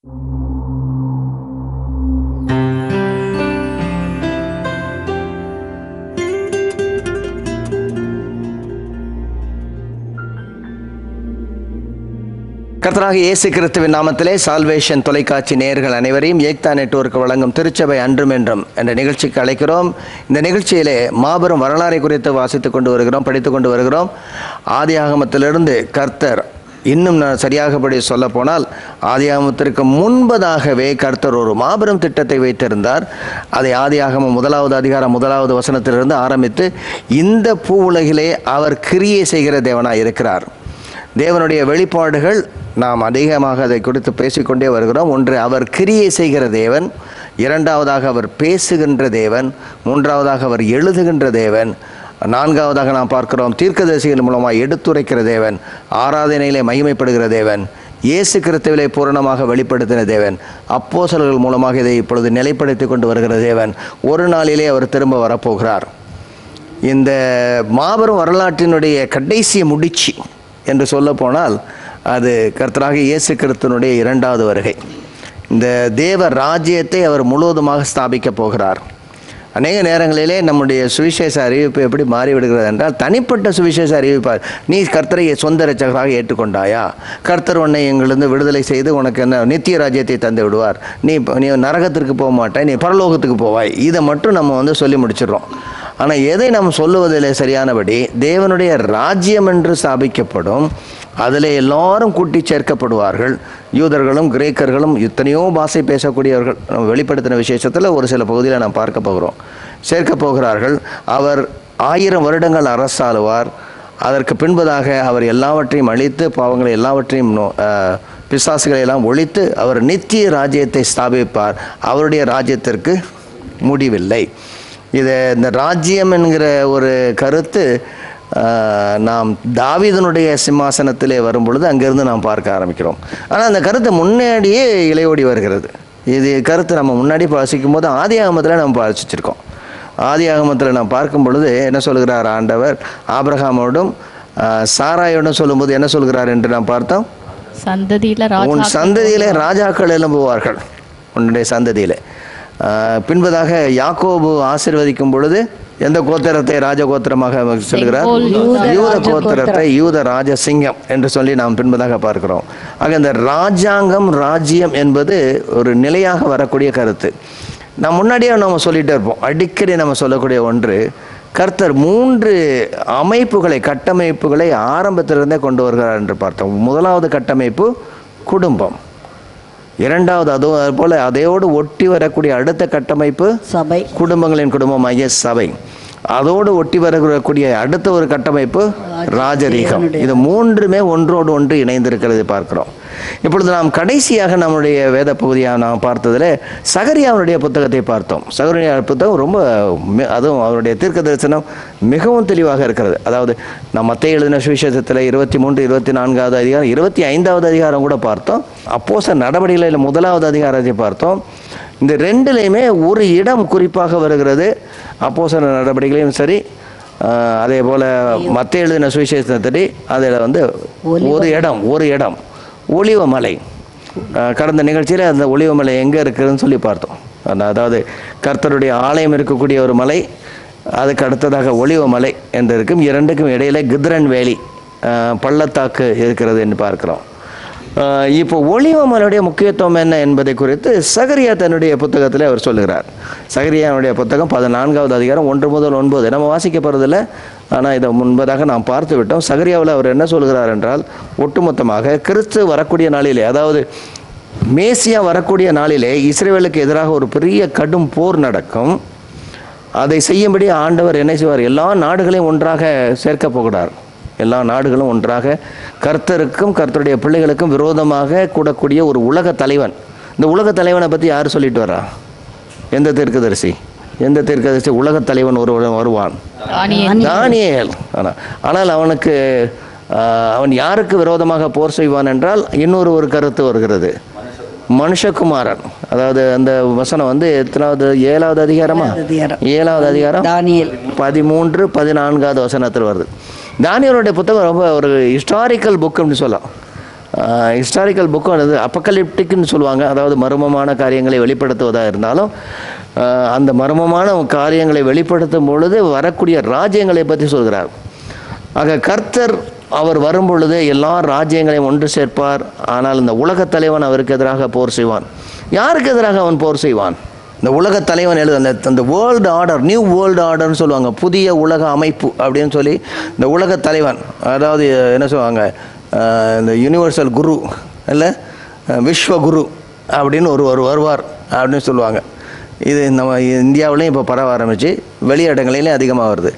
கர்த்தராகிய இயேசு கிறிஸ்துவின் நாமத்திலே சால்வேஷன் தொலைக்காட்சி நேயர்கள் அனைவரையும் ஏக்தா நெட்வொர்க் வழங்கும் திருச்சபை அன்றும் என்றும் என்ற நிகழ்ச்சிக்கு அழைக்கிறோம். இந்த நிகழ்ச்சியிலே மாபெரும் வரலாறை குறித்து வாசித்துக் கொண்டு வருகிறோம், படித்து கொண்டு வருகிறோம். ஆதியாகமத்திலிருந்து கர்த்தர் இன்னும் நான் சரியாகப்படி சொல்ல போனால் ஆதியாகமத்திற்கு முன்பதாகவே கர்த்தர் ஒரு மாபெரும் திட்டத்தை வைத்திருந்தார். அதை ஆதியாகமம் 1வது அதிகாரம் 1வது வசனத்திலிருந்து ஆரம்பித்து இந்த பூ உலகிலே அவர் கிரியை செய்கிற தேவனாய் இருக்கிறார். தேவனுடைய வெளிப்பாடுகள் நாம் அதிகமாக அதை குறித்து பேசிக்கொண்டே வருகிறோம். ஒன்று, அவர் கிரியை செய்கிற தேவன். இரண்டாவதாக, அவர் பேசுகின்ற தேவன். மூன்றாவதாக, அவர் எழுதுகின்ற தேவன். நான்காவதாக நாம் பார்க்கிறோம், தீர்க்கதரிசிகள் மூலமாக எடுத்துரைக்கிற தேவன். ஆராதனையிலே மகிமைப்படுகிற தேவன். இயேசு கிறிஸ்துவிலே பூரணமாக வெளிப்படுத்தின தேவன். அப்போஸ்தலர்கள் மூலமாக இதை இப்பொழுது நிலைப்படுத்தி கொண்டு வருகிற தேவன். ஒரு நாளிலே அவர் திரும்ப வரப்போகிறார். இந்த மாபெரும் வரலாற்றினுடைய கடைசி முடிச்சு என்று சொல்ல போனால் அது கர்த்தராகிய இயேசு கிறிஸ்துவினுடைய 2வது வருகை. இந்த தேவ ராஜ்யத்தை அவர் முழுவதுமாக ஸ்தாபிக்கப் போகிறார். அநேக நேரங்களிலே நம்முடைய சுவிசேஷ அறிவிப்பு எப்படி மாறிவிடுகிறது என்றால், தனிப்பட்ட சுவிசேஷ அறிவிப்பார். நீ கர்த்தரை சொந்த இரட்சகராக ஏற்றுக்கொண்டாயா, கர்த்தர் உன்னை எங்களிருந்து விடுதலை செய்து உனக்கு என்ன நித்திய ராஜ்யத்தை தந்து விடுவார், நீ நரகத்திற்கு போக மாட்டாய், நீ பரலோகத்துக்கு போவாய், இதை மட்டும் நம்ம சொல்லி முடிச்சிடுறோம். ஆனால் எதை நாம் சொல்லுவதில்லை சரியானபடி, தேவனுடைய ராஜ்யம் என்று ஸ்தாபிக்கப்படும், அதில் எல்லாரும் கூட்டி சேர்க்கப்படுவார்கள். யூதர்களும் கிரேக்கர்களும் எத்தனையோ பாஷை பேசக்கூடியவர்கள் வெளிப்படுத்தின விசேஷத்தில் ஒரு சில பகுதியில் நாம் பார்க்க போகிறோம். சேர்க்க போகிறார்கள். அவர் 1000 வருடங்கள் அரசாளுவார். அதற்கு பின்பதாக அவர் எல்லாவற்றையும் அழித்து, பாவங்களை எல்லாவற்றையும் பிசாசுகளை எல்லாம் ஒழித்து அவர் நித்திய ராஜ்யத்தை ஸ்தாபிப்பார். அவருடைய ராஜ்யத்திற்கு முடிவில்லை. இந்த ராஜ்யம் என்கிற ஒரு கருத்து நாம் தாவீதனுடைய சிம்மாசனத்திலே வரும் பொழுது அங்கிருந்து நாம் பார்க்க ஆரம்பிக்கிறோம். ஆனால் அந்த கருத்து முன்னாடியே இலையோடி வருகிறது. இது கருத்து நம்ம முன்னாடி வாசிக்கும் போது ஆதியாகமத்தில் நம்ம வாசிச்சிருக்கோம். ஆதியாகமத்தில் நாம் பார்க்கும் பொழுது என்ன சொல்கிறார் ஆண்டவர்? ஆபிரகாமோடும் சாராயோடும் சொல்லும்போது என்ன சொல்கிறார் என்று நாம் பார்த்தோம்? உன் சந்ததியிலே ராஜாக்கள் எழும்புவார்கள், உன்னுடைய சந்ததியிலே. பின்பதாக யாக்கோபு ஆசீர்வதிக்கும் பொழுது எந்த கோத்திரத்தை ராஜகோத்திரமாக சொல்கிறார்? யூத கோத்திரத்தை யூத ராஜசிங்கம் என்று சொல்லி நாம் பின்பதாக பார்க்கிறோம். ஆக இந்த ராஜாங்கம், ராஜ்யம் என்பது ஒரு நிலையாக வரக்கூடிய கருத்து. நாம் முன்னாடியே நம்ம சொல்லிகிட்டே இருப்போம், அடிக்கடி நம்ம சொல்லக்கூடிய ஒன்று, கர்த்தர் 3 அமைப்புகளை, கட்டமைப்புகளை ஆரம்பத்திலிருந்தே கொண்டு வருகிறார் என்று பார்த்தோம். 1வது கட்டமைப்பு குடும்பம். 2வது அதுபோல் அதையோடு ஒட்டி வரக்கூடிய அடுத்த கட்டமைப்பு சபை, குடும்பங்களின் குடும்பமாகிய சபை. அதோடு ஒட்டி வரக்கூடிய அடுத்த ஒரு கட்டமைப்பு ராஜரீகம். இது 3மே ஒன்றோடு ஒன்று இணைந்திருக்கிறது பார்க்கிறோம். இப்பொழுது நாம் கடைசியாக நம்முடைய வேத பகுதியாக நாம் பார்த்ததில் சகரியாவுடைய புத்தகத்தை பார்த்தோம். சகரியா புத்தகம் ரொம்ப, அதுவும் அவருடைய தீர்க்க தரிசனம் மிகவும் தெளிவாக இருக்கிறது. அதாவது நாம் மத்தேயு எழுதின சுவிசேஷத்தில் 23, 24வது அதிகாரம், 25வது அதிகாரம் கூட பார்த்தோம். அப்போஸ்தலர் நடவடிக்கைகளில் 1வது அதிகாரத்தை பார்த்தோம். இந்த 2லையுமே ஒரு இடம் குறிப்பாக வருகிறது. அப்போஸ்தலர் நடவடிக்கையிலும் சரி, அதே போல் மத்தேயு எழுதின சுவிசேஷத்தை அதில் ஒரு இடம் ஒலிவமலை. கடந்த நிகழ்ச்சியில் அந்த ஒலிவமலை எங்கே இருக்குதுன்னு சொல்லி பார்த்தோம். அதாவது கர்த்தருடைய ஆலயம் இருக்கக்கூடிய ஒரு மலை, அதுக்கு அடுத்ததாக ஒலிவமலை என்று இருக்கும். 2க்கும் இடையில கித்ரன் வேலி, பள்ளத்தாக்கு இருக்கிறது என்று பார்க்கிறோம். இப்போ ஒலிவமலையுடைய முக்கியத்துவம் என்ன என்பதை குறித்து சகரியா தன்னுடைய புத்தகத்தில் அவர் சொல்லுகிறார். சகரியாவுடைய புத்தகம் 14வது அதிகாரம் 1 முதல் 9 நம்ம வாசிக்கப்படுறதில்லை, ஆனால் இதை முன்பதாக நாம் பார்த்து விட்டோம். சகரியாவில் அவர் என்ன சொல்கிறார் என்றால், ஒட்டுமொத்தமாக கிறிஸ்து வரக்கூடிய நாளிலே, அதாவது மேசியா வரக்கூடிய நாளிலே இஸ்ரவேலுக்கு எதிராக ஒரு பெரிய கடும் போர் நடக்கும். அதை செய்யும்படி ஆண்டவர் என்ன செய்வார்? எல்லா நாடுகளையும் ஒன்றாக சேர்க்க போகிறார். எல்லா நாடுகளும் ஒன்றாக கர்த்தருக்கும் கர்த்தருடைய பிள்ளைகளுக்கும் விரோதமாக கூடக்கூடிய ஒரு உலக தலைவன். இந்த உலக தலைவனை பற்றி யார் சொல்லிட்டு வரா? எந்த தீர்க்கதரிசி? உலக தலைவன் ஒருவன் வருவான், தானியேல். ஆனால் அவன் யாருக்கு விரோதமாக போர் செய்வான் என்றால் இன்னொரு ஒரு கருத்து வருகிறது, மனுஷகுமாரன். அதாவது அந்த வசனம் எத்தனாவது? 7வது அதிகாரமா? 7வது அதிகாரம் தானியேல் 13, 14வது வசனத்தில் வருது. தானியேலுடைய புத்தகம் ரொம்ப ஒரு ஹிஸ்டாரிக்கல் புக்குன்னு சொல்லலாம். ஹிஸ்டாரிக்கல் புக்கும் அது அப்பக்கலிப்டிக்னு சொல்லுவாங்க. அதாவது மர்மமான காரியங்களை வெளிப்படுத்துவதாக இருந்தாலும் அந்த மர்மமான காரியங்களை வெளிப்படுத்தும் பொழுது வரக்கூடிய ராஜ்யங்களை பற்றி சொல்கிறார். ஆக கர்த்தர் அவர் வரும் பொழுது எல்லா ராஜ்யங்களையும் ஒன்று சேர்ப்பார். ஆனால் இந்த உலகத் தலைவன் அவருக்கு எதிராக போர் செய்வான். யாருக்கு எதிராக அவன் போர் செய்வான்? இந்த உலகத் தலைவன் அந்த வேர்ல்டு ஆர்டர், நியூ வேர்ல்டு ஆர்டர்னு சொல்லுவாங்க, புதிய உலக அமைப்பு அப்படின்னு சொல்லி இந்த உலகத் தலைவன், அதாவது என்ன சொல்லுவாங்க, இந்த யூனிவர்சல் குரு இல்லை விஸ்வகுரு அப்படின்னு ஒரு வருவார் அப்படின்னு சொல்லுவாங்க. இது நம்ம இந்தியாவிலையும் இப்போ பரவ ஆரம்பித்து வெளியிடங்களிலே அதிகமாக வருது.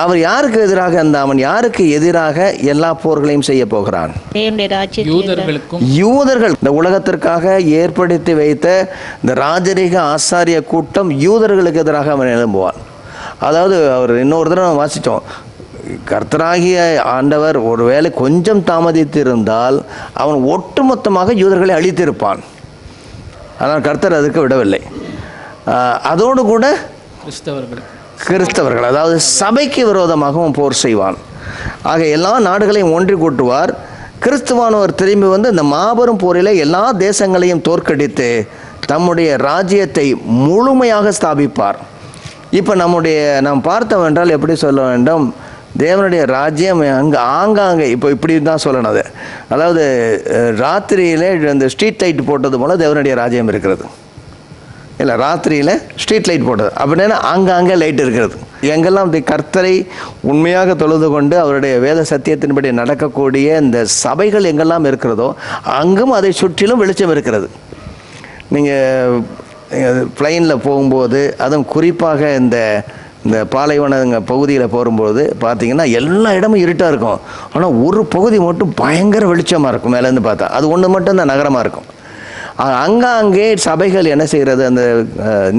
அவர் யாருக்கு எதிராக அவன் யாருக்கு எதிராக எல்லா போர்களையும் செய்ய போகிறான்? யூதர்கள். இந்த உலகத்திற்காக ஏற்படுத்தி வைத்த இந்த ராஜரீக ஆசாரிய கூட்டம் யூதர்களுக்கு எதிராக அவன் எழும்புவான். அதாவது அவர் இன்னொரு தடவை வாசித்தோம், கர்த்தராகிய ஆண்டவர் ஒருவேளை கொஞ்சம் தாமதித்திருந்தால் அவன் ஒட்டுமொத்தமாக யூதர்களை அழித்திருப்பான். ஆனால் கர்த்தர் அதுக்கு விடவில்லை. அதோடு கூட கிறிஸ்தவர்கள், அதாவது சபைக்கு விரோதமாகவும் போர் செய்வான். ஆக எல்லா நாடுகளையும் ஒன்றி கூட்டுவார். கிறிஸ்துவானவர் திரும்பி வந்து இந்த மாபெரும் போரில் எல்லா தேசங்களையும் தோற்கடித்து தம்முடைய ராஜ்யத்தை முழுமையாக ஸ்தாபிப்பார். இப்போ நாம் பார்த்தோம் என்றால் எப்படி சொல்ல வேண்டும், தேவனுடைய ராஜ்யம் ஆங்காங்கே இப்போ இப்படி தான் சொல்லணும். அது அதாவது ராத்திரியிலே இந்த ஸ்ட்ரீட் லைட் போட்டது போல் தேவனுடைய ராஜ்யம் இருக்கிறது. இல்லை, ராத்திரியில் ஸ்ட்ரீட் லைட் போட்டது அப்படின்னா ஆங்காங்கே லைட் இருக்கிறது. எங்கெல்லாம் கர்த்தரை உண்மையாக தொழுது கொண்டு அவருடைய வேத சத்தியத்தின்படி நடக்கக்கூடிய இந்த சபைகள் எங்கெல்லாம் இருக்கிறதோ அங்கும் அதை சுற்றிலும் வெளிச்சம் இருக்கிறது. நீங்கள் பிளைனில் போகும்போது, அதுவும் குறிப்பாக இந்த பாலைவன பகுதியில் போகும்போது பார்த்தீங்கன்னா எல்லா இடமும் இருட்டாக இருக்கும். ஆனால் ஒரு பகுதி மட்டும் பயங்கர வெளிச்சமாக இருக்கும். மேலேருந்து பார்த்தா அது ஒன்று மட்டும் தான் நகரமாக இருக்கும். அங்கே சபைகள் என்ன செய்கிறது, அந்த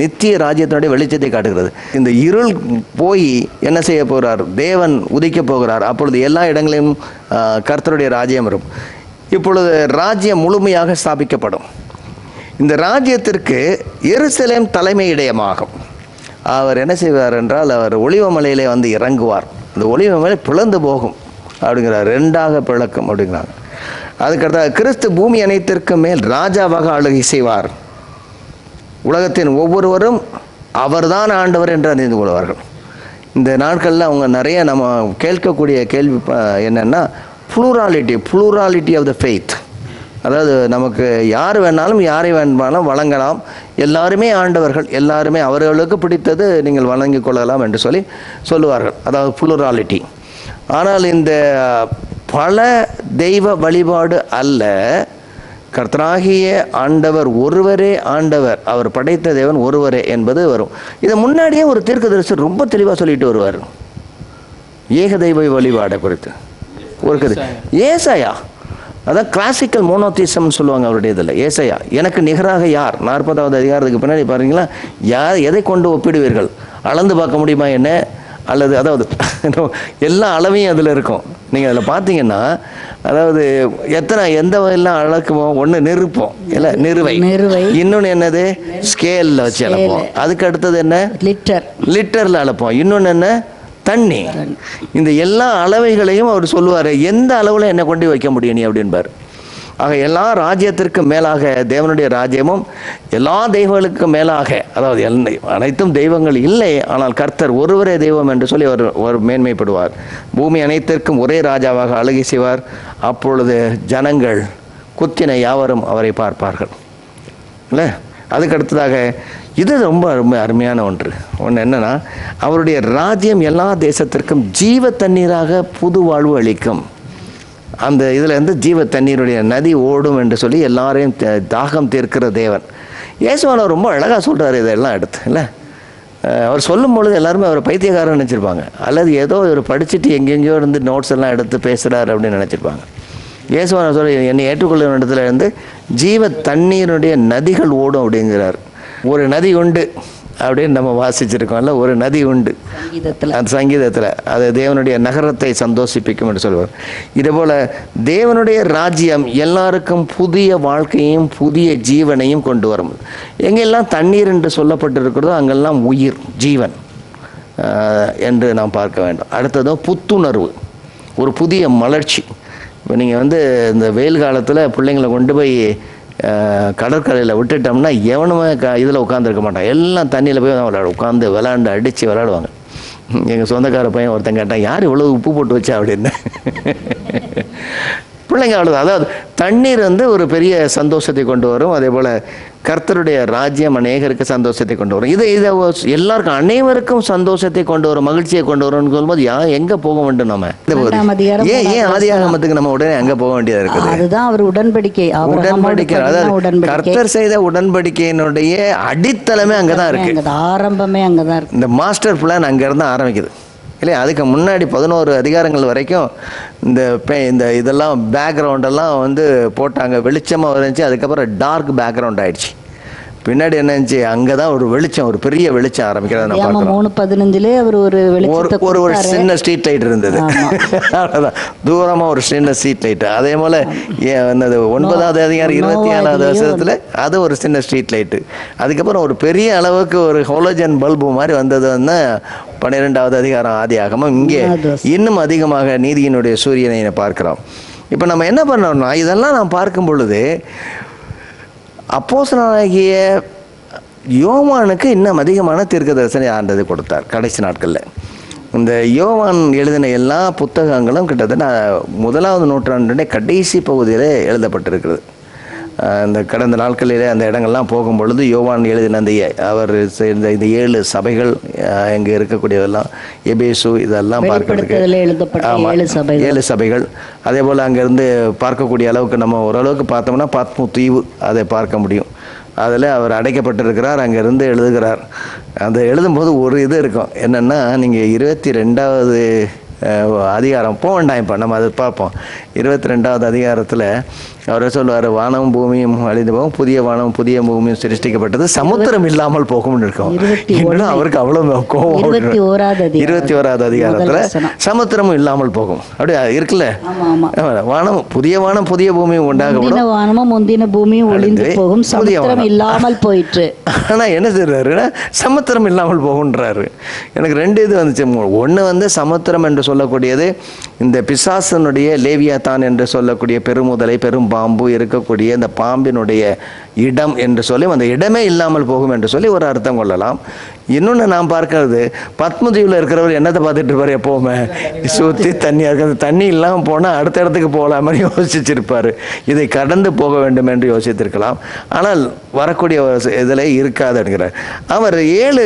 நித்திய ராஜ்யத்தினுடைய வெளிச்சத்தை காட்டுகிறது. இந்த இருள் போய் என்ன செய்ய போகிறார், தேவன் உதிக்க போகிறார். அப்பொழுது எல்லா இடங்களிலும் கர்த்தருடைய ராஜ்யம் வரும். இப்பொழுது ராஜ்யம் முழுமையாக ஸ்தாபிக்கப்படும். இந்த ராஜ்யத்திற்கு எருசலேம் தலைமை இடயமாகும். அவர் என்ன செய்வார் என்றால், அவர் ஒலிவமலையிலே வந்து இறங்குவார். அந்த ஒலிவமலை பிளந்து போகும் அப்படிங்கிறார், ரெண்டாக பிளக்கும் அப்படிங்கிறாங்க. அதுக்கடுத்த கிறிஸ்து பூமி அனைத்திற்கு மேல் ராஜாவாக ஆளுகை செய்வார். உலகத்தின் ஒவ்வொருவரும் அவர்தான் ஆண்டவர் என்று அறிந்து கொள்வார்கள். இந்த நாட்களில் அவங்க நிறைய நம்ம கேட்கக்கூடிய கேள்வி என்னென்னா ப்ளூராலிட்டி ஆஃப் த ஃபெய்த். அதாவது நமக்கு யார் வேணாலும் யாரை வேணுமானாலும் வழங்கலாம், எல்லாருமே ஆண்டவர்கள், எல்லாருமே அவர்களுக்கு பிடித்தது நீங்கள் வழங்கி கொள்ளலாம் என்று சொல்லுவார்கள். அதாவது ப்ளூராலிட்டி. ஆனால் இந்த பல தெய்வ வழிபாடு அல்ல, கர்த்தராகிய ஆண்டவர் ஒருவரே ஆண்டவர், அவர் படைத்த தேவன் ஒருவரே என்பது வரும். இதை முன்னாடியே ஒரு தீர்க்கதரிசி ரொம்ப தெளிவாக சொல்லிட்டு வருவார், ஏக தெய்வ வழிபாடை குறித்து. ஒரு ஏசாயா, அதான் கிளாசிக்கல் மோனோதீசம்னு சொல்லுவாங்க அவருடைய இதில். ஏசாயா, எனக்கு நிகராக யார், 40வது அதிகாரத்துக்கு பின்னாடி பாருங்களா, யார் எதை கொண்டு ஒப்பிடுவீர்கள், அளந்து பார்க்க முடியுமா என்ன, அல்லது அதாவது எல்லா அளவையும் அதில் இருக்கும். நீங்கள் அதில் பார்த்தீங்கன்னா, அதாவது எந்த வகையெல்லாம் அளக்குமோ, ஒன்று நிறுப்போம் இல்லை நிறுவை, இன்னொன்று என்னது ஸ்கேலில் வச்சு அளப்போம், அதுக்கு அடுத்தது என்ன லிட்டரில் அளப்போம், இன்னொன்று என்ன தண்ணி. இந்த எல்லா அளவைகளையும் அவர் சொல்லுவார், எந்த அளவில் என்ன கொண்டு வைக்க முடியும் நீ அப்படின்பார். ஆக எல்லா ராஜ்யத்திற்கு மேலாக தேவனுடைய ராஜ்யமும், எல்லா தெய்வங்களுக்கு மேலாக, அதாவது அனைத்தும் தெய்வங்கள் இல்லை, ஆனால் கர்த்தர் ஒருவரே தெய்வம் என்று சொல்லி அவர் மேன்மைப்படுவார். பூமி அனைத்திற்கும் ஒரே ராஜாவாக ஆளுகை செய்வார். அப்பொழுது ஜனங்கள் குத்தின யாவரும் அவரை பார்ப்பார்கள் இல்லை. அதுக்கு அடுத்ததாக இது ரொம்ப ரொம்ப அருமையான ஒன்று என்னென்னா, அவருடைய ராஜ்யம் எல்லா தேசத்திற்கும் ஜீவ தண்ணீராக புது வாழ்வு அளிக்கும். அந்த இதில் இருந்து ஜீவ தண்ணீருடைய நதி ஓடும் என்று சொல்லி எல்லாரையும் தாகம் தீர்க்கிற தேவன். இயேசுவானவர் ரொம்ப அழகாக சொல்கிறார் இதெல்லாம் எடுத்து இல்லை. அவர் சொல்லும் பொழுது எல்லாருமே அவர் பைத்தியக்காரன் நினச்சிருப்பாங்க, அல்லது ஏதோ ஒரு படிச்சுட்டு எங்கெங்கேயோ இருந்து நோட்ஸ் எல்லாம் எடுத்து பேசுகிறார் அப்படின்னு நினச்சிருப்பாங்க. இயேசுவானவர் சொல்ல, என்னை ஏற்றுக்கொள்ளும் இடத்துல இருந்து ஜீவ தண்ணீருடைய நதிகள் ஓடும் அப்படிங்கிறார். ஒரு நதி உண்டு அப்படின்னு நம்ம வாசிச்சிருக்கோம்ல, ஒரு நதி உண்டு அந்த சங்கீதத்தில், அது தேவனுடைய நகரத்தை சந்தோஷிப்பிக்கும் என்று சொல்வார். இதேபோல் தேவனுடைய ராஜ்யம் எல்லாருக்கும் புதிய வாழ்க்கையும் புதிய ஜீவனையும் கொண்டு வரும். எங்கெல்லாம் தண்ணீர் என்று சொல்லப்பட்டிருக்கிறதோ அங்கெல்லாம் உயிர், ஜீவன் என்று நாம் பார்க்க வேண்டும். அடுத்ததும் புத்துணர்வு, ஒரு புதிய மலர்ச்சி. இப்போ நீங்கள் வந்து இந்த வெயில் காலத்தில் பிள்ளைங்களை கொண்டு போய் கடற்கரையில் விட்டுட்டோம்னா எவனுமே இதில் உட்காந்துருக்க மாட்டான், எல்லாம் தண்ணியில் போய் தான் உட்காந்து விளாண்டு அடித்து விளாடுவாங்க. எங்கள் சொந்தக்கார பையன் ஒருத்தன் கேட்டான், யார் இவ்வளோ உப்பு போட்டு வச்சா அப்படின்னு. பிள்ளைங்க அவ்வளோதான். அதாவது தண்ணீர் வந்து ஒரு பெரிய சந்தோஷத்தை கொண்டு வரும். அதே போல் கர்த்தருடைய ராஜ்யம் அநேகருக்கு சந்தோஷத்தை கொண்டு வரும். இதை எல்லாருக்கும் அனைவருக்கும் சந்தோஷத்தை கொண்டு வரும், மகிழ்ச்சியை கொண்டு வரும்னு சொல்லும்போது எங்கே போக வேண்டும் நம்ம? ஏன் ஆதியாகமத்துக்கு நம்ம உடனே அங்கே போக வேண்டியதாக இருக்குது? அதுதான் அவர் உடன்படிக்கை. அதாவது கர்த்தர் செய்த உடன்படிக்கையினுடைய அடித்தளமே அங்கே தான் இருக்கு, ஆரம்பமே அங்கே தான் இருக்கு. இந்த மாஸ்டர் பிளான் அங்கேருந்து ஆரம்பிக்குது இல்லையா? அதுக்கு முன்னாடி 11 அதிகாரங்கள் வரைக்கும் இந்த இதெல்லாம் பேக்ரவுண்டெல்லாம் வந்து போட்டாங்க, வெளிச்சமாக இருந்துச்சு. அதுக்கப்புறம் டார்க் பேக்ரவுண்ட் ஆயிடுச்சு. பின்னாடி என்ன இருந்துச்சு, அங்கே தான் ஒரு வெளிச்சம், ஒரு பெரிய வெளிச்சம் ஆரம்பிக்கிறத நம்ம பார்க்கிறோம். 3:15 அவர் ஒரு சின்ன ஸ்ட்ரீட் லைட் இருந்தது, அவ்வளோதான், தூரமாக ஒரு சின்ன ஸ்ட்ரீட் லைட்டு. அதே போல் என்னது 9வது அதிகாரம் 24வது வருஷத்தில் அது ஒரு சின்ன ஸ்ட்ரீட் லைட்டு. அதுக்கப்புறம் ஒரு பெரிய அளவுக்கு ஒரு ஹோலோஜன் பல்பு மாதிரி வந்தது வந்து 12வது அதிகாரம் ஆதியாகமம். இங்கே இன்னும் அதிகமாக நீதியினுடைய சூரியனை பார்க்கிறோம். இப்போ நம்ம என்ன பண்ணோம்னா, இதெல்லாம் நான் பார்க்கும் பொழுது அப்போஸ்தலனாகிய யோவானுக்கு இன்னும் அதிகமான தீர்க்க தரிசன ஆண்டது கொடுத்தார் கடைசி நாட்களில். இந்த யோவான் எழுதின எல்லா புத்தகங்களும் கிட்டத்தட்ட 1வது நூற்றாண்டுடைய கடைசி பகுதியில் எழுதப்பட்டிருக்கிறது. இந்த கடந்த நாட்களிலே அந்த இடங்கள்லாம் போகும் பொழுது யோவான் எழுதின அந்த அவர் இந்த 7 சபைகள் இங்கே இருக்கக்கூடியதெல்லாம் எபேசு இதெல்லாம் பார்க்கறதுக்கு 7 சபைகள். அதே போல் அங்கேருந்து பார்க்கக்கூடிய அளவுக்கு நம்ம ஓரளவுக்கு பார்த்தோம்னா பாத்மு தீவு அதை பார்க்க முடியும். அதில் அவர் அடைக்கப்பட்டிருக்கிறார், அங்கேருந்து எழுதுகிறார். அந்த எழுதும்போது ஒரு இது இருக்கும் என்னென்னா, நீங்கள் 22வது அதிகாரம் போக வேண்டாம், இப்போ நம்ம அதை பார்ப்போம். 22வது அதிகாரத்தில் அவர் சொல்லுவார், வானமும் பூமியும் அழிந்து போகும், புதிய வானமும் புதிய பூமியும் சிருஷ்டிக்கப்பட்டது, சமுத்திரம் இல்லாமல் போகும்னு இருக்கும். இன்னும் அவருக்கு அவ்வளோ கோபம். 21வது அதிகாரத்தில் சமுத்திரமும் இல்லாமல் போகும், அப்படியே இருக்குல்ல. வானம் புதிய பூமியும் உண்டாகும், வானமும் முந்தின பூமியும் ஒளிந்து போகும், சமுத்திரம் இல்லாமல் போயிற்று. ஆனால் என்ன செய்யறாருன்னா, சமுத்திரம் இல்லாமல் போகுன்றாரு. எனக்கு 2 இது வந்துச்சு. ஒன்று வந்து சமுத்திரம் என்று சொல்லக்கூடியது இந்த பிசாசனுடைய லேவியாத்தான் என்று சொல்லக்கூடிய பெருமுதலை பெரும் பாம்பு இருக்கக்கூடிய இந்த பாம்பினுடைய இடம் என்று சொல்லி, அந்த இடமே இல்லாமல் போகும் என்று சொல்லி ஒரு அர்த்தம் கொள்ளலாம். இன்னொன்று நான் பார்க்கறது, பத்மதீவில் இருக்கிறவர் என்னத்தை பார்த்துட்டு இருப்பார், எப்போவுமே சுற்றி தண்ணியாக இருக்கிறது, தண்ணி இல்லாமல் போனால் அடுத்த இடத்துக்கு போகலாம் மாதிரி யோசிச்சிருப்பார். இதை கடந்து போக வேண்டும் என்று யோசித்திருக்கலாம். ஆனால் வரக்கூடிய இதில் இருக்காது என்கிறார். அவர் 7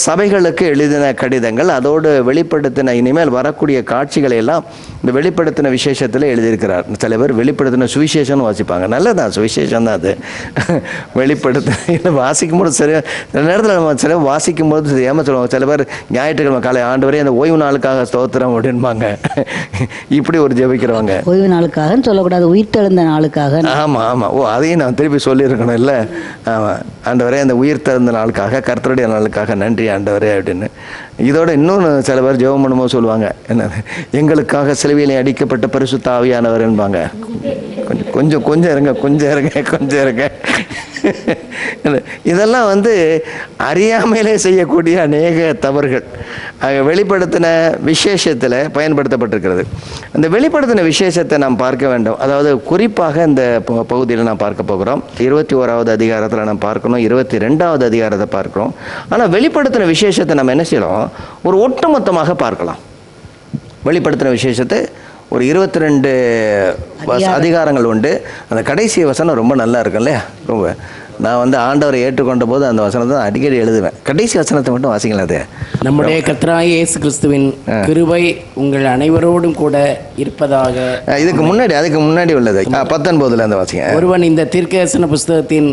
சபைகளுக்கு எழுதின கடிதங்கள், அதோடு வெளிப்படுத்தின இனிமேல் வரக்கூடிய காட்சிகளை எல்லாம் இந்த வெளிப்படுத்தின விசேஷத்தில் எழுதியிருக்கிறார். சில பேர் வெளிப்படுத்தின சுவிசேஷம் வாசிப்பாங்க, நல்லதான், சுவிசேஷம் தான் அது. வெளிப்படுத்த வாசிக்கும்போது சில நேரத்தில் நம்ம சில வாசிக்கும்போது ஏமா சொல்லுவாங்க, சில பேர் ஞாயிற்றுக்கிழமை காலை ஆண்டவரே அந்த ஓய்வு நாளுக்காக ஸ்தோத்திரம் அப்படின்பாங்க. இப்படி ஒரு ஜெபிக்கிறவங்க, ஓய்வு நாளுக்காக சொல்லக்கூடாது, உயிர்த்தெழுந்த நாளுக்காக. ஆமாம் ஆமாம், ஓ அதையும் நான் திருப்பி சொல்லியிருக்கணும் இல்லை. ஆமாம், ஆண்டவரே அந்த உயிர்த்தெழுந்த நாளுக்காக கர்த்தருடைய நாளுக்காக நன்றி ஆண்டவரே அப்படின்னு. இதோட இன்னொன்று சில பேர் ஜெபம் பண்ணும்போது சொல்லுவாங்க, என்ன, எங்களுக்காக சிலுவையிலே அடிக்கப்பட்ட பரிசுத்த ஆவியானவர் என்பாங்க. கொஞ்சம் இருங்க. இதெல்லாம் வந்து அறியாமையிலே செய்யக்கூடிய அநேக தவறுகள் வெளிப்படுத்தின விசேஷத்தில் பயன்படுத்தப்பட்டிருக்கிறது. அந்த வெளிப்படுத்தின விசேஷத்தை நாம் பார்க்க வேண்டும். அதாவது குறிப்பாக இந்த பகுதியில் நாம் பார்க்க போகிறோம். 21வது அதிகாரத்தில் நாம் பார்க்கணும், 22வது அதிகாரத்தை பார்க்கிறோம். ஆனால் வெளிப்படுத்தின விசேஷத்தை நம்ம என்ன செய்யலாம், ஒரு ஒட்டுமொத்தமாக பார்க்கலாம். வெளிப்படுத்தின விசேஷத்தை ஒரு 22 அதிகாரங்கள் உண்டு. அந்த கடைசி வசனம் ரொம்ப நல்லா இருக்கும் இல்லையா? ரொம்ப நான் வந்து ஆண்டவரை ஏற்றுக்கொண்ட போது அந்த வசனத்தை தான் அடிக்கடி எழுதுவேன். கடைசி வசனத்தை மட்டும் வாசிக்கலாம். அது நம்முடைய கர்த்தராகிய இயேசு கிறிஸ்துவின் கிருபை உங்கள் அனைவரோடும் கூட இருப்பதாக. அதுக்கு முன்னாடி உள்ளது 19 அந்த வாசிங்க. ஒருவன் இந்த தீர்க்கதரிசன புஸ்தகத்தின்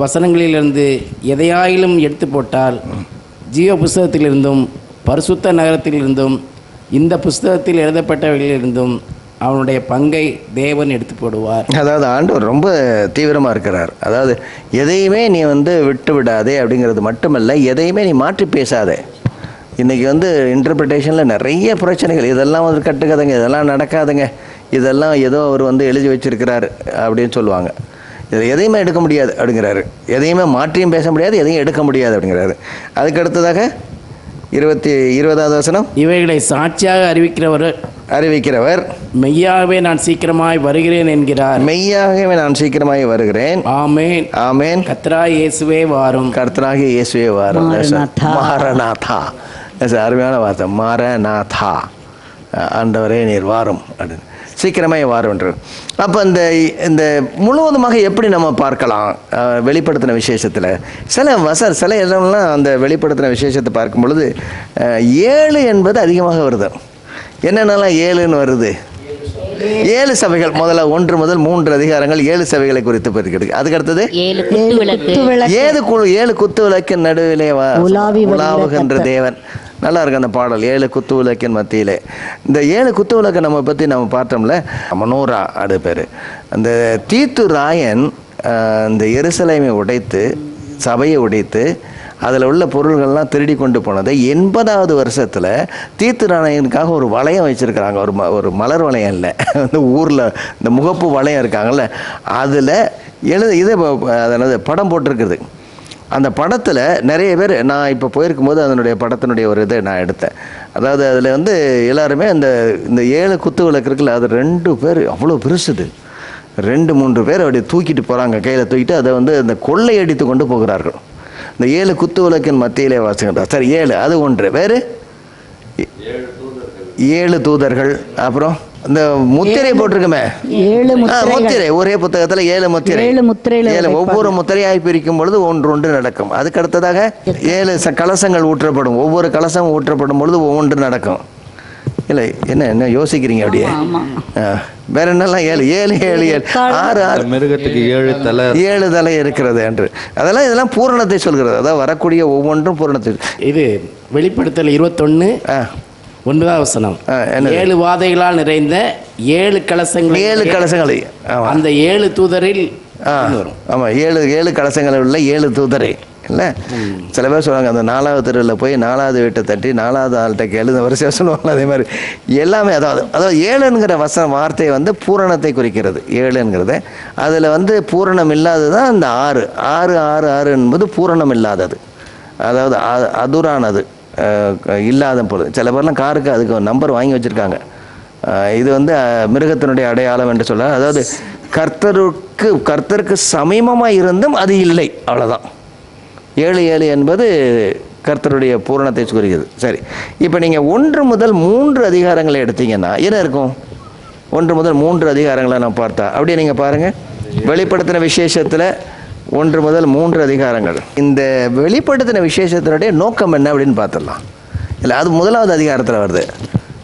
வசனங்களிலிருந்து எதையாயிலும் எடுத்து போட்டால் ஜீவ புஸ்தகத்திலிருந்தும் பரிசுத்த நகரத்திலிருந்தும் இந்த புஸ்தகத்தில் எழுதப்பட்டவர்களிலிருந்தும் அவனுடைய பங்கை தேவன் எடுத்து போடுவார். அதாவது ஆண்டவர் ரொம்ப தீவிரமாக இருக்கிறார். அதாவது எதையுமே நீ வந்து விட்டு விடாதே அப்படிங்கிறது மட்டுமல்ல, எதையுமே நீ மாற்றி பேசாதே. இன்றைக்கி வந்து இன்டர்பிரிட்டேஷனில் நிறைய பிரச்சனைகள், இதெல்லாம் வந்து கட்டுக்கதைங்க, இதெல்லாம் நடக்காதுங்க, இதெல்லாம் ஏதோ அவர் வந்து எழுதி வச்சிருக்கிறார் அப்படின்னு சொல்லுவாங்க. இதில் எதையுமே எடுக்க முடியாது அப்படிங்கிறாரு. எதையுமே மாற்றியும் பேச முடியாது, எதையும் எடுக்க முடியாது அப்படிங்கிறாரு. அதுக்கு அடுத்ததாக 20வது வசனம். இவைகளை சாட்சியாக அறிவிக்கிறவர் மெய்யாகவே நான் சீக்கிரமாய் வருகிறேன் என்கிறார். மெய்யாகவே நான் சீக்கிரமாய் வருகிறேன். ஆமென் ஆமென். கர்த்தராகிய இயேசுவே வாரும். கர்த்தராகிய இயேசுவே வாரும். மாரநாதா. அருமையான வார்த்தை, மாரநாதா. ஆண்டவரே நீர் வாரும் அப்படின்னு, சீக்கிரமே வாரும் என்று. அப்போ இந்த முழுவதுமாக எப்படி நம்ம பார்க்கலாம் வெளிப்படுத்தின விசேஷத்தில்? சில இடம்லாம் அந்த வெளிப்படுத்தின விசேஷத்தை பார்க்கும் பொழுது 7 என்பது அதிகமாக வருது. என்னென்னலாம் 7ன்னு வருது? 7 சபைகள். முதல்ல 1 முதல் 3 அதிகாரங்கள் 7 சபைகளை குறித்து இருக்கிறது. அதுக்கு அடுத்தது 7 குத்து விளக்கின் நடுவிலே உலாவுகின்ற தேவன். நல்லா இருக்கு அந்த பாடல், 7 குத்து விளக்கின் மத்தியிலே. இந்த 7 குத்து விளக்கை நம்ம பற்றி நம்ம பார்த்தோம்ல, மனோரா அது பேர். அந்த தீத்து ராயன் இந்த எருசலேமை உடைத்து, சபையை உடைத்து, அதில் உள்ள பொருள்கள்லாம் திருடி கொண்டு போனது 80வது வருஷத்தில் தீத்து ராயனுக்காக ஒரு வளையம் வச்சுருக்கிறாங்க. ஒரு மலர் வளையம் இல்லை, வந்து ஊரில் இந்த முகப்பு வளையம் இருக்காங்கல்ல, அதில் அதாவது படம் போட்டிருக்குது. அந்த படத்தில் நிறைய பேர், நான் இப்போ போயிருக்கும்போது அதனுடைய படத்தினுடைய ஒரு இதை நான் எடுத்தேன். அதாவது அதில் வந்து எல்லாருமே இந்த 7 குத்து விளக்கு இருக்குல்ல, அது 2 பேர் அவ்வளோ பெருசுது, 2-3 பேர் அப்படி தூக்கிட்டு போகிறாங்க, கையில் தூக்கிட்டு அதை வந்து இந்த கொள்ளையடித்து கொண்டு போகிறார்கள். இந்த 7 குத்து விளக்கின் மத்தியிலே வாசிக்கிற சரி 7 அது ஒன்று. வேறு 7 தூதர்கள். அப்புறம் இந்த முத்திரை போட்டிருக்குமே, முத்திரை, ஒரே புத்தகத்தில் 7 முத்திரை. 7 ஒவ்வொரு முத்திரையாய் பிரிக்கும் பொழுது ஒன்று நடக்கும். அதுக்கு அடுத்ததாக 7 கலசங்கள் ஊற்றப்படும். ஒவ்வொரு கலசம் ஊற்றப்படும் பொழுது ஒவ்வொன்று நடக்கும். இல்லை என்ன யோசிக்கிறீங்க அப்படியே? வேற என்னெல்லாம் 7 6 மிருகத்துக்கு 7 தலை, 7 தலை இருக்கிறது என்று. இதெல்லாம் பூரணத்தை சொல்கிறது. அதாவது வரக்கூடிய ஒவ்வொன்றும் பூரணத்தை. இது வெளிப்படுத்தல் 21 9வது வசனம். 7 வாதைகளால் நிறைந்த 7 கலசங்கள். 7 கலசங்கள். அந்த 7 தூதரில் வரும். ஆமாம், 7 கலசங்கள் உள்ள 7 தூதரை இல்லை. சில பேர் சொல்லுவாங்க, அந்த 4வது தெருவில் போய் 4வது வீட்டை தட்டி 4வது ஆள்கிட்ட கேளு வரிசையாக சொல்லுவாங்க. அதே மாதிரி எல்லாமே அதாவது 7ங்கிற வார்த்தையை வந்து பூரணத்தை குறிக்கிறது. 7ங்கிறது அதில் வந்து பூரணம் இல்லாதது தான் அந்த 6 என்பது பூரணம் இல்லாதது, அதாவது அதுரானது, இல்லாத பொழுது. சில பேர்லாம் காருக்கு அதுக்கு நம்பர் வாங்கி வச்சுருக்காங்க. இது வந்து மிருகத்தினுடைய அடையாளம் என்று சொல்ல, அதாவது கர்த்தருக்கு சமீபமாக இருந்தும் அது இல்லை, அவ்வளோதான். 7 என்பது கர்த்தருடைய பூரணத்தை குறிக்கிறது. சரி, இப்போ நீங்கள் 1 முதல் 3 அதிகாரங்களை எடுத்தீங்கன்னா என்ன இருக்கும்? 1 முதல் 3 அதிகாரங்களை நான் பார்த்தா அப்படியே நீங்கள் பாருங்கள். வெளிப்படுத்தின விசேஷத்தில் 1 முதல் 3 அதிகாரங்கள். இந்த வெளிப்படுத்தின விசேஷத்தினுடைய நோக்கம் என்ன அப்படின்னு பார்த்துடலாம். இல்லை, அது 1வது அதிகாரத்தில் வருது.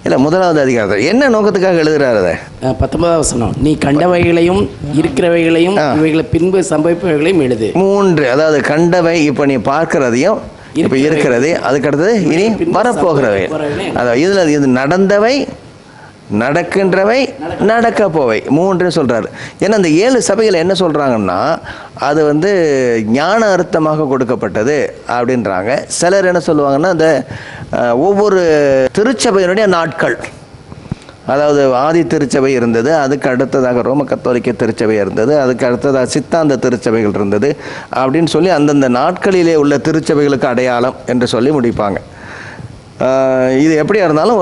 இல்லை, 1வது அதிகாரத்தில் என்ன நோக்கத்துக்காக எழுதுகிறார்? அதை 19வது வசனம், நீ கண்டவைகளையும் இருக்கிறவைகளையும் இவைகளை பின்பு சம்பவிப்பவைகளையும் எழுது. 3, அதாவது கண்டவை, இப்போ நீ பார்க்கிறதையும், இப்போ இருக்கிறது, அதுக்கடுத்தது இனி வரப்போகிறவை. அதாவது இது நடந்தவை, நடக்கின்றவை, நடக்க போவை, 3 சொல்கிறாரு. ஏன்னா அந்த 7 சபைகள் என்ன சொல்கிறாங்கன்னா, அது வந்து ஞான அர்த்தமாக கொடுக்கப்பட்டது அப்படின்றாங்க. சிலர் என்ன சொல்லுவாங்கன்னா, அந்த ஒவ்வொரு திருச்சபையினுடைய நாட்கள், அதாவது ஆதி திருச்சபை இருந்தது, அதுக்கு அடுத்ததாக ரோம கத்தோலிக்க திருச்சபை இருந்தது, அதுக்கு அடுத்ததாக சித்தாந்த திருச்சபைகள் இருந்தது அப்படின்னு சொல்லி அந்தந்த நாட்களிலே உள்ள திருச்சபைகளுக்கு அடையாளம் என்று சொல்லி முடிப்பாங்க. இது எப்படியா இருந்தாலும்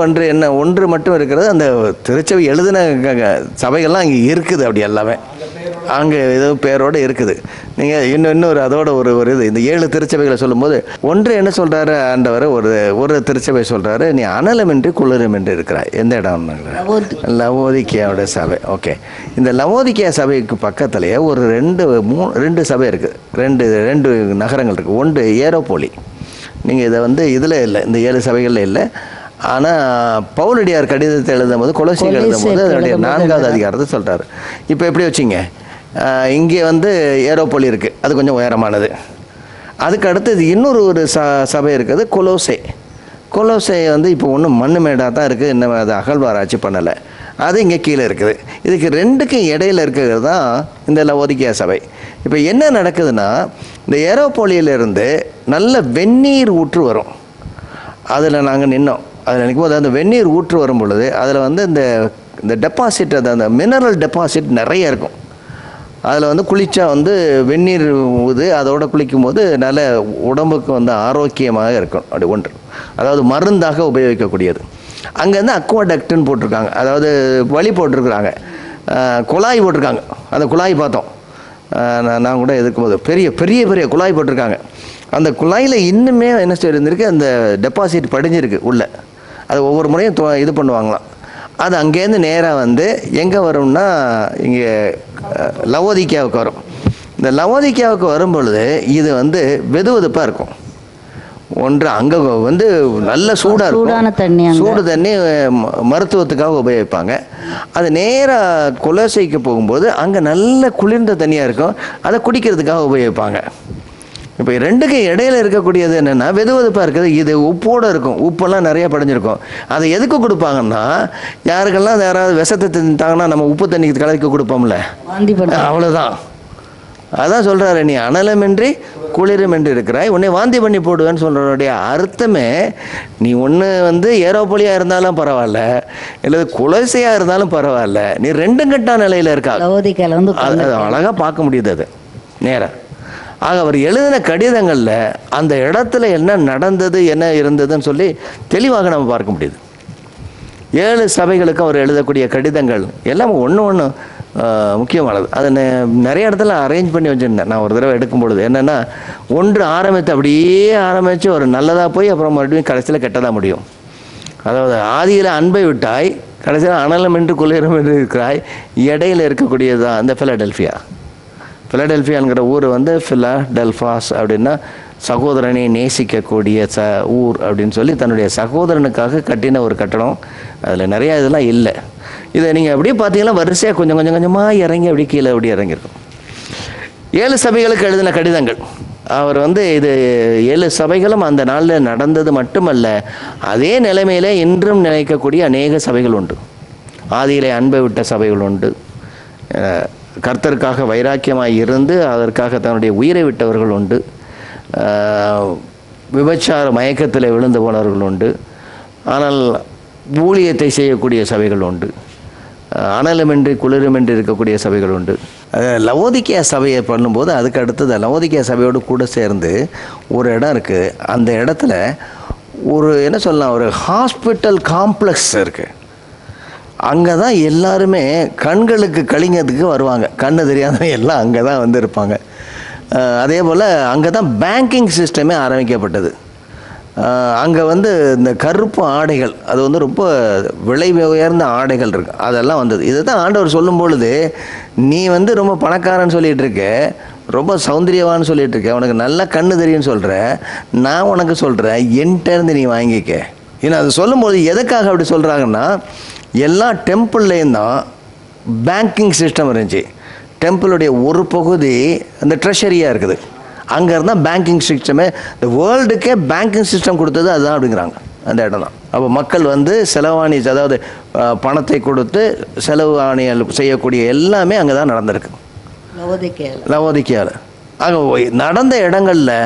ஒன்று மட்டும் இருக்கிறது. அந்த திருச்சபை எழுதின சபைகள்லாம் அங்கே இருக்குது, அப்படி எல்லாமே அங்கே ஏதோ பேரோடு இருக்குது. நீங்கள் இன்னொரு அதோட ஒரு இது, இந்த 7 திருச்சபைகளை சொல்லும்போது ஒன்று என்ன சொல்கிறாரு ஆண்டவர், ஒரு திருச்சபை சொல்கிறாரு, நீ அனலமின்றி குளிரமின்றி இருக்கிறாய். எந்த இடம்? லவோதிக்கேயோட சபை. ஓகே, இந்த லவோதிக்கே சபைக்கு பக்கத்துலேயே ஒரு 2 சபை இருக்குது, 2 நகரங்கள் இருக்குது. ஒன்று ஏரோபோலி. நீங்கள் இதை வந்து இதில் இல்லை, இந்த 7 சபைகளில் இல்லை. ஆனால் பவுலடியார் கடிதத்தை எழுதும் போது, கொலோசியர் எழுதும் போது அதனுடைய 4வது அதிகாரத்தை சொல்கிறார். இப்போ எப்படி வச்சிங்க, இங்கே வந்து ஏரோபோலி இருக்குது, அது கொஞ்சம் உயரமானது. அதுக்கு அடுத்தது இன்னொரு சபை இருக்குது, கொலோசை வந்து இப்போ ஒன்றும் மண்ணு மேடாக தான் இருக்குது, இன்னும் அதை அகழ்வாராய்ச்சி பண்ணலை, அது இங்கே கீழே இருக்குது. இதுக்கு 2க்கும் இடையில் இருக்கிறது தான் இந்த லவோதிக்கே சபை. இப்போ என்ன நடக்குதுன்னா, இந்த ஏரோபோலியிலிருந்து நல்ல வெந்நீர் ஊற்று வரும். அதில் நாங்கள் நின்னோம். அதில் நிற்கும் போது அந்த வெந்நீர் ஊற்று வரும் பொழுது அதில் வந்து இந்த டெபாசிட், அந்த மினரல் டெபாசிட் நிறைய இருக்கும். அதில் வந்து குளித்தா வந்து வெந்நீர் ஊது அதோட குளிக்கும்போது நல்ல உடம்புக்கு வந்து ஆரோக்கியமாக இருக்கும். அப்படி ஒன்று, அதாவது மருந்தாக உபயோகிக்கக்கூடியது. அங்கேருந்து அக்வாடக்ட்னு போட்டிருக்காங்க, அதாவது வழி போட்டிருக்கிறாங்க, குழாய் போட்டிருக்காங்க. அந்த குழாய் பார்த்தோம், நான் கூட எதிர்க்கும்போது பெரிய பெரிய பெரிய குழாய் போட்டிருக்காங்க. அந்த குழாயில் இன்னுமே என்ன இருந்திருக்கு, அந்த டெபாசிட் படிஞ்சிருக்கு உள்ளே. அது ஒவ்வொரு முறையும் இது பண்ணுவாங்களாம். அது அங்கேருந்து நேராக வந்து எங்கே வரும்னா இங்கே லவோதிக்காவுக்கு வரும். இந்த லவோதிக்காவுக்கு வரும்பொழுது இது வந்து வெது வெதுப்பாக இருக்கும். ஒன்று அங்கே வந்து நல்ல சூடாக இருக்கும், சூடு தண்ணி மருத்துவத்துக்காக உபயோகிப்பாங்க. அது நேராக குலசைக்கு போகும்போது அங்கே நல்ல குளிர்ந்த தண்ணியாக இருக்கும், அதை குடிக்கிறதுக்காக உபயோகிப்பாங்க. இப்போ ரெண்டுக்கு இடையில இருக்கக்கூடியது என்னென்னா வெது வெதுப்பாக இருக்குது. இது உப்போடு இருக்கும், உப்பெல்லாம் நிறையா படிஞ்சிருக்கும். அதை எதுக்கு கொடுப்பாங்கன்னா, யாருக்கெல்லாம் யாராவது விஷத்தை தின்ட்டாங்கன்னா நம்ம உப்பு தண்ணிக்கு கலக்கி கொடுப்போம்ல, அவ்வளோதான். அதான் சொல்கிறாரு, நீ அனலமின்றி குளிருமின்றி இருக்கிறாய், உன்னை வாந்தி பண்ணி போடுவேன்னு சொல்கிறனுடைய அர்த்தமே, நீ ஒன்று வந்து ஏரோபொலியாக இருந்தாலும் பரவாயில்ல, இல்லை குலசையாக இருந்தாலும் பரவாயில்ல, நீ ரெண்டும் கட்டா நிலையில் இருக்கா. அது அழகாக பார்க்க முடியுது அது நேராக. ஆக அவர் எழுதின கடிதங்களில் அந்த இடத்துல என்ன நடந்தது என்ன இருந்ததுன்னு சொல்லி தெளிவாக நம்ம பார்க்க முடியுது. 7 சபைகளுக்கு அவர் எழுதக்கூடிய கடிதங்கள் எல்லாம் ஒன்று ஒன்று முக்கியமானது. அதை நிறைய இடத்துல அரேஞ்ச் பண்ணி வச்சுருந்தேன் நான் ஒரு தடவை எடுக்கும் பொழுது. என்னென்னா, ஒன்று ஆரம்பித்து அப்படியே ஆரம்பித்து ஒரு நல்லதாக போய் அப்புறம் மறுபடியும் கடைசியில் கெட்டதாக முடியும். அதாவது ஆதியில் அன்பை விட்டாய், கடைசியில் அனலம் என்று குளிரும் என்று இருக்கிறாய், இடையில் இருக்கக்கூடியது தான் அந்த ஃபிலடெல்ஃபியாங்கிற ஊர் வந்து ஃபிலாடெல்ஃபாஸ் அப்படின்னா சகோதரனை நேசிக்கக்கூடிய ஊர் அப்படின்னு சொல்லி தன்னுடைய சகோதரனுக்காக கட்டின ஒரு கட்டடம். அதில் நிறையா இதெல்லாம் இல்லை. இதை நீங்கள் அப்படியே பார்த்தீங்கன்னா வரிசையாக கொஞ்சம் கொஞ்சமாக இறங்கி அப்படியே கீழே அப்படி இறங்கியிருக்கும். 7 சபைகளுக்கு எழுதின கடிதங்கள். அவர் வந்து இது 7 சபைகளும் அந்த நாளில் நடந்தது மட்டுமல்ல, அதே நிலைமையிலே இன்றும் நினைக்கக்கூடிய அநேக சபைகள் உண்டு. ஆதியிலே அன்பை விட்ட சபைகள் உண்டு, கர்த்தருக்காக வைராக்கியமாக இருந்து அதற்காக தன்னுடைய உயிரை விட்டவர்கள் உண்டு, விபச்சார மயக்கத்தில் விழுந்து போனவர்கள் உண்டு, ஆனால் ஊழியத்தை செய்யக்கூடிய சபைகள் உண்டு, அனலமின்றி குளிருமின்றி இருக்கக்கூடிய சபைகள் உண்டு. லவோதிக்கேயா சபையை பண்ணும்போது அதுக்கு அடுத்தது லவோதிக்கேயா சபையோடு கூட சேர்ந்து ஒரு இடம் இருக்குது. அந்த இடத்துல ஒரு என்ன சொல்லலாம், ஒரு ஹாஸ்பிட்டல் காம்ப்ளெக்ஸ் இருக்குது. அங்கே தான் எல்லாருமே கண்களுக்கு கழிங்கிறதுக்கு வருவாங்க. கண்ணு தெரியாதவங்க எல்லாம் அங்கே தான் வந்து இருப்பாங்க. அதே போல் அங்கே தான் பேங்கிங் சிஸ்டமே ஆரம்பிக்கப்பட்டது. அங்கே வந்து இந்த கருப்பு ஆடைகள், அது வந்து ரொம்ப விலை உயர்ந்த ஆடைகள் இருக்குது, அதெல்லாம் வந்தது. இதை தான் ஆண்டவர் சொல்லும் பொழுது, நீ வந்து ரொம்ப பணக்காரன்னு சொல்லிகிட்டு இருக்க, ரொம்ப சௌந்தரியவான்னு சொல்லிகிட்டு இருக்க, உனக்கு நல்லா கண்ணு தெரியும்னு சொல்கிற, நான் உனக்கு சொல்கிறேன் என்கிட்டேருந்து நீ வாங்கிக்க. ஏன்னா அது சொல்லும்போது எதுக்காக அப்படி சொல்கிறாங்கன்னா, எல்லா டெம்பிள்லேயும் தான் பேங்கிங் சிஸ்டம் இருந்துச்சு. டெம்பிளுடைய ஒரு பகுதி அந்த ட்ரெஷரியாக இருக்குது, அங்கே இருந்தால் பேங்கிங் சிஸ்டமே, இந்த வேர்ல்டுக்கே பேங்கிங் சிஸ்டம் கொடுத்தது அதுதான் அப்படிங்கிறாங்க. அந்த இடம் தான். அப்போ மக்கள் வந்து செலவாணி, அதாவது பணத்தை கொடுத்து செலவாணிகள் செய்யக்கூடிய எல்லாமே அங்கே தான் நடந்திருக்கு, லவோதிக்கேயாவில். ஆக நடந்த இடங்களில்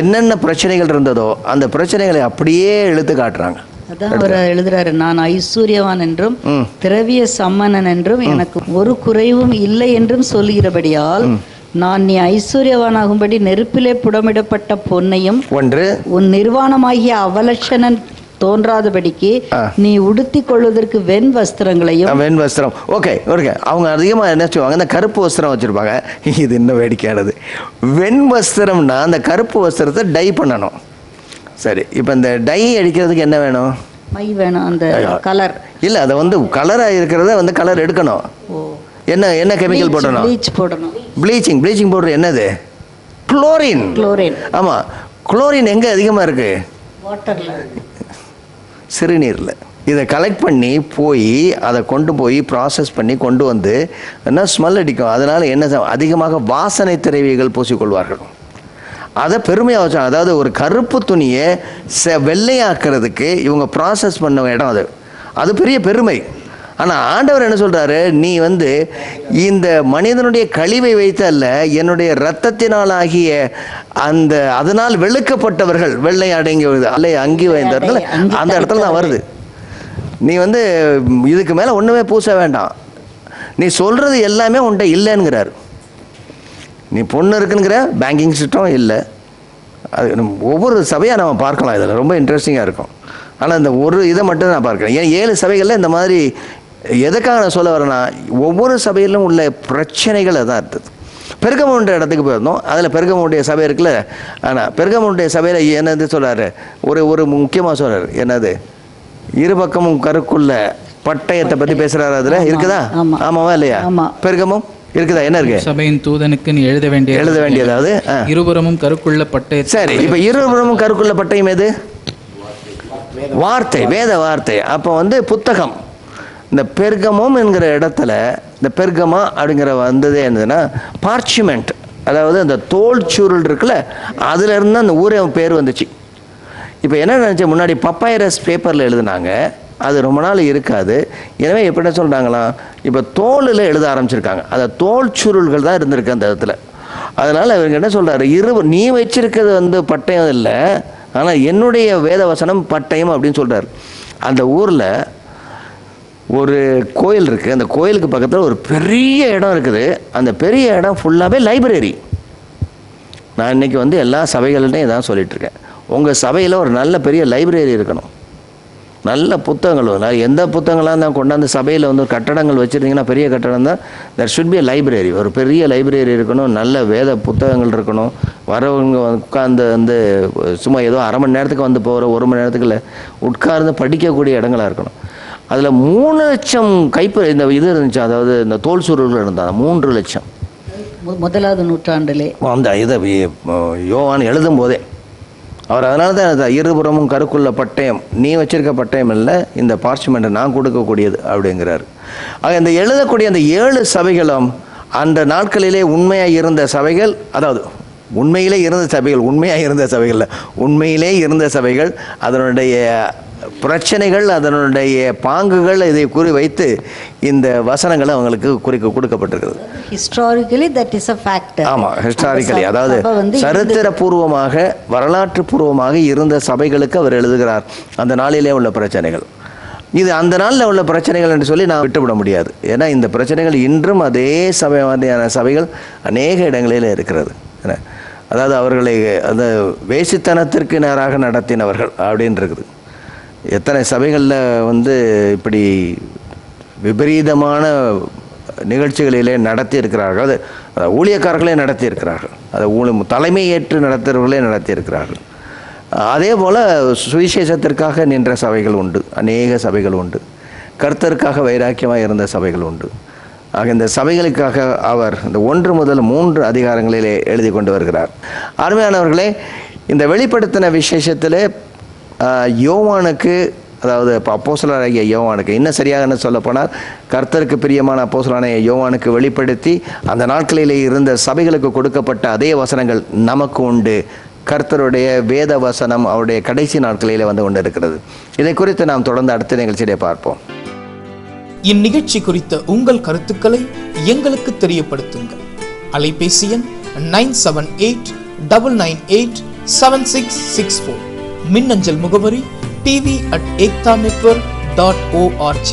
என்னென்ன பிரச்சனைகள் இருந்ததோ அந்த பிரச்சனைகளை அப்படியே இழுத்து காட்டுறாங்க. அதான் அவர் எழுதுறாரு, நான் ஐஸ்வர்யவான் என்றும் திரவிய சம்மனன் என்றும் எனக்கு ஒரு குறைவும் இல்லை என்றும் சொல்லுகிறபடியால் நான் நீ ஐஸ்வர்யவானாகும்படி நெருப்பிலே புடமிடப்பட்ட பொன்னையும் ஒன்று உன் நிர்வாணமாகிய அவலட்சணன் தோன்றாதபடிக்கு நீ உடுத்தி கொள்வதற்கு வெண் வஸ்திரங்களையும். வெண் வஸ்திரம், ஓகே ஓகே. அவங்க அதிகமாக என்ன செய்வாங்க, இந்த கருப்பு வஸ்திரம் வச்சுருப்பாங்க. இது இன்னும் வேடிக்கையானது. வெண் வஸ்திரம்னா அந்த கருப்பு வஸ்திரத்தை டை பண்ணணும். சரி, இப்போ இந்த டை அடிக்கிறதுக்கு என்ன வேணும்? மை வேணும், அந்த கலர் இல்லை, அதை வந்து கலராக இருக்கிறத வந்து கலர் எடுக்கணும். என்ன என்ன கெமிக்கல் போடணும்? Bleaching powder. என்னது? குளோரின். ஆமாம், குளோரின் எங்கே அதிகமாக இருக்குது? வாட்டரில், சிறுநீரில். இதை கலெக்ட் பண்ணி போய் அதை கொண்டு போய் ப்ராசஸ் பண்ணி கொண்டு வந்து என்ன ஸ்மெல் அடிக்கும். அதனால் என்ன அதிகமாக வாசனை திரவியங்கள் பூசிக்கொள்வார்கள். அதை பெருமையாக வச்சாங்க. அதாவது ஒரு கருப்பு துணியை வெள்ளையாக்குறதுக்கு இவங்க ப்ராசஸ் பண்ண இடம் அது. அது பெரிய பெருமை. ஆனால் ஆண்டவர் என்ன சொல்கிறாரு, நீ வந்து இந்த மனிதனுடைய கழிவை வைத்தல்ல, என்னுடைய இரத்தத்தினால் ஆகிய அந்த அதனால் வெளுக்கப்பட்டவர்கள் வெள்ளை அடங்கி அல்ல அங்கி வைத்தார்கள், அந்த இடத்துல தான் வருது. நீ வந்து இதுக்கு மேலே ஒன்றுமே பூச வேண்டாம், நீ சொல்கிறது எல்லாமே உன்ட்ட இல்லைங்கிறார். நீ பொண்ணு இருக்குங்கிற பேங்கிங் சிஸ்டம் இல்லை. அது ஒவ்வொரு சபையாக நம்ம பார்க்கலாம், இதில் ரொம்ப இன்ட்ரெஸ்டிங்காக இருக்கும். ஆனால் இந்த ஒரு இதை மட்டும் நான் பார்க்குறேன். ஏன் 7 சபைகளில் இந்த மாதிரி எதுக்காக நான் சொல்ல வரேன்னா, ஒவ்வொரு சபையிலும் உள்ள பிரச்சனைகள் தான் இருந்தது. பெர்கமுன்ற இடத்துக்கு போயிருந்தோம். அதில் பெர்கமுடைய சபை இருக்குல்ல, ஆனால் பெர்கமுடைய சபையில் என்னது சொல்கிறாரு, ஒரு முக்கியமாக சொல்கிறார், என்னது இரு பக்கமும் கருக்குள்ள பட்டயத்தை பற்றி பேசுகிறாரு. அதில் இருக்குதா? ஆமாவா இல்லையா? பெர்கமும் இருக்குதா? என்ன இருக்கு? சபையின் தூதனுக்கு நீ எழுத வேண்டியதாவது இருபுறமும் கருக்குள்ள பட்டயம். சரி, இப்போ இருபுறமும் கருக்குள்ள பட்டயம் எது? வார்த்தை, வேத வார்த்தை. அப்போ புத்தகம். இந்த பெர்கமும் என்கிற இடத்துல இந்த பெர்கமா அப்படிங்கிற வந்ததே என்னதுன்னா பார்ச்மெண்ட், அதாவது அந்த தோல் சுருள் இருக்குல்ல, அதுலேருந்து அந்த ஊரே பேர் வந்துச்சு. இப்போ என்ன நினச்சேன், முன்னாடி பப்பாயரஸ் பேப்பரில் எழுதுனாங்க, அது ரொம்ப நாள் இருக்காது. எனவே எப்படி சொல்கிறாங்களாம், இப்போ தோலில் எழுத ஆரம்பிச்சிருக்காங்க. அந்த தோல் சுருள்கள் தான் இருந்திருக்கு அந்த இடத்துல. அதனால் இவங்க என்ன சொல்கிறாரு, நீ வச்சிருக்கிறது பட்டயம் இல்லை, ஆனால் என்னுடைய வேத வசனம் பட்டயம் அப்படின்னு சொல்கிறார். அந்த ஊரில் ஒரு கோயில் இருக்குது. அந்த கோயிலுக்கு பக்கத்தில் ஒரு பெரிய இடம் இருக்குது. அந்த பெரிய இடம் ஃபுல்லாகவே லைப்ரரி. நான் இன்றைக்கி எல்லா சபைகள்லையும் இதான் சொல்லிகிட்ருக்கேன். உங்கள் சபையில் ஒரு நல்ல பெரிய லைப்ரரி இருக்கணும். நல்ல புத்தகங்கள், எந்த புத்தகங்களாக இருந்தால் கொண்டாந்து சபையில் கட்டடங்கள் வச்சுருந்தீங்கன்னா, பெரிய கட்டடம் தான், தட் ஷுட் பி லைப்ரரி. ஒரு பெரிய லைப்ரரி இருக்கணும், நல்ல வேத புத்தகங்கள் இருக்கணும். வரவங்க உட்கார்ந்து சும்மா ஏதோ அரை மணி நேரத்துக்கு போகிற 1 மணி நேரத்துக்குள்ள உட்கார்ந்து படிக்கக்கூடிய இடங்களாக இருக்கணும். அதில் 3 லட்சம் இந்த இது இருந்துச்சு, அதாவது இந்த தோல் சுருள்கள் இருந்தாங்க. 3 லட்சம் முதலாவது நூற்றாண்டிலே அந்த இதை யோவான் எழுதும் போதே அவர் அதனால தான் இருபுறமும் கருக்குள்ள பட்டயம், நீ வச்சிருக்க பட்டயம் இல்லை, இந்த பார்ச்மெண்ட்டை நான் கொடுக்கக்கூடியது அப்படிங்கிறார். ஆக இந்த எழுதக்கூடிய அந்த 7 சபைகளும் அந்த நாட்களிலே உண்மையாக இருந்த சபைகள், அதாவது உண்மையிலே இருந்த சபைகள், உண்மையாக இருந்த சபைகளில் உண்மையிலே இருந்த சபைகள், அதனுடைய பிரச்சனைகள், அதனுடைய பாங்குகள், இதை குறி வைத்து இந்த வசனங்கள் அவங்களுக்கு கொடுக்கப்பட்டிருக்கிறது. Historically that is a fact. ஆமாம், ஹிஸ்டாரிக்கலி, அதாவது சரித்திரபூர்வமாக, வரலாற்று பூர்வமாக இருந்த சபைகளுக்கு அவர் எழுதுகிறார் அந்த நாளிலே உள்ள பிரச்சனைகள். இது அந்த நாளில் உள்ள பிரச்சனைகள் என்று சொல்லி நான் விட்டுவிட முடியாது. ஏன்னா இந்த பிரச்சனைகள் இன்றும் அதே மாதிரியான சபைகள் அநேக இடங்களில் இருக்கிறது. அதாவது அவர்களை அந்த வேசித்தனத்திற்கு நேராக நடத்தினவர்கள் அப்படின்னு இருக்குது. எத்தனை சபைகளில் இப்படி விபரீதமான நிகழ்ச்சிகளிலே நடத்தி இருக்கிறார்கள். அது ஊழியக்காரர்களே நடத்தி இருக்கிறார்கள். அதை தலைமை ஏற்று நடத்துகிறவர்களே நடத்தி இருக்கிறார்கள். அதே போல் சுவிசேஷத்திற்காக நின்ற சபைகள் உண்டு, அநேக சபைகள் உண்டு. கர்த்தருக்காக வைராக்கியமாக இருந்த சபைகள் உண்டு. ஆக இந்த சபைகளுக்காக அவர் இந்த 1 முதல் 3 அதிகாரங்களிலே எழுதி கொண்டு வருகிறார். அருமையானவர்களே, இந்த வெளிப்படுத்தின விசேஷத்தில் யோவானுக்கு, அதாவது இப்போ அப்போஸ்தலராகிய யோவானுக்கு, இன்னும் சரியாக சொல்லப்போனால் கர்த்தருக்கு பிரியமான அப்போஸ்தலனான யோவானுக்கு வெளிப்படுத்தி அந்த நாட்களிலே இருந்த சபைகளுக்கு கொடுக்கப்பட்ட அதே வசனங்கள் நமக்கு உண்டு. கர்த்தருடைய வேத வசனம் அவருடைய கடைசி நாட்களிலே கொண்டு இருக்கிறது. இதை குறித்து நாம் தொடர்ந்து அடுத்த நிகழ்ச்சியிலே பார்ப்போம். இந்நிகழ்ச்சி குறித்த உங்கள் கருத்துக்களை எங்களுக்கு தெரியப்படுத்துங்கள். அலைபேசி எண் 9789987664. மின்னஞ்சல் முகவரி tv@ektanetwork.org.